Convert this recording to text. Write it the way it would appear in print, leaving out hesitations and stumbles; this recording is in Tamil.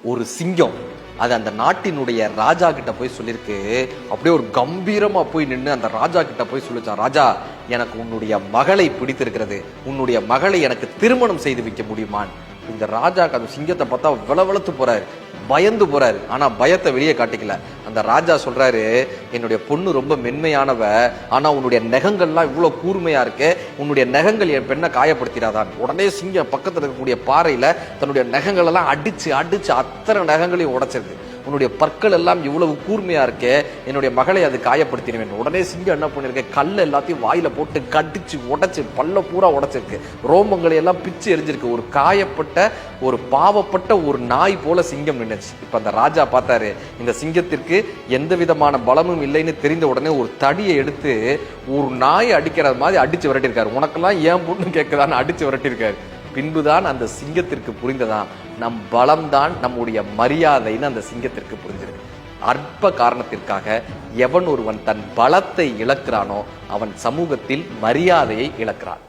ஒரு சிங்கம் அது அந்த நாட்டினுடைய ராஜா கிட்ட போய் சொல்லியிருக்கு. அப்படியே ஒரு கம்பீரமா போய் நின்று அந்த ராஜா கிட்ட போய் சொல்லிச்சான், ராஜா எனக்கு உன்னுடைய மகளை பிடித்திருக்கிறது, உன்னுடைய மகளை எனக்கு திருமணம் செய்து வைக்க முடியுமான். இந்த ராஜாக்கு அந்த சிங்கத்தை பார்த்தா விளவெளத்து போறாரு, பயந்து போறாரு. ஆனா பயத்தை வெளியே காட்டிக்கல. அந்த ராஜா சொல்றாரு, என்னுடைய பொண்ணு ரொம்ப மென்மையானவ, ஆனா உன்னுடைய நகங்கள்லாம் இவ்வளவு கூர்மையா இருக்கு, உன்னுடைய நகங்கள் என் பெண்ணை காயப்படுத்திடாதான். உடனே சிங்கம் பக்கத்துல இருக்கக்கூடிய பாறையில தன்னுடைய நகங்கள் எல்லாம் அடிச்சு அடிச்சு அத்தனை நகங்களையும் உடைச்சிருக்கு. உன்னுடைய பற்கள் எல்லாம் இவ்வளவு கூர்மையா இருக்கே, என்னுடைய மகளை அது காயப்படுத்தினேன். உடனே சிங்கம் என்ன பண்ணிருக்கேன், கல்ல எல்லாத்தையும் வாயில போட்டு கடிச்சு உடைச்சு பல்ல பூரா உடைச்சிருக்கு, ரோமங்களை எல்லாம் பிச்சு எரிஞ்சிருக்கு. ஒரு காயப்பட்ட ஒரு பாவப்பட்ட ஒரு நாய் போல சிங்கம் நின்னுச்சு. இப்ப அந்த ராஜா பார்த்தாரு, இந்த சிங்கத்திற்கு எந்த விதமான பலமும் இல்லைன்னு தெரிந்த உடனே ஒரு தடியை எடுத்து ஒரு நாய் அடிக்கிற மாதிரி அடிச்சு விரட்டிருக்காரு. உனக்கெல்லாம் ஏன் பொண்ணு கேட்குதான்னு அடிச்சு விரட்டிருக்காரு. பின்புதான் அந்த சிங்கத்திற்கு புரிந்ததான், நம் பலம்தான் நம்முடைய மரியாதைன்னு அந்த சிங்கத்திற்கு புரிஞ்சிருக்கு. அற்ப காரணத்திற்காக எவன் ஒருவன் தன் பலத்தை இழக்கிறானோ அவன் சமூகத்தில் மரியாதையை இழக்கிறான்.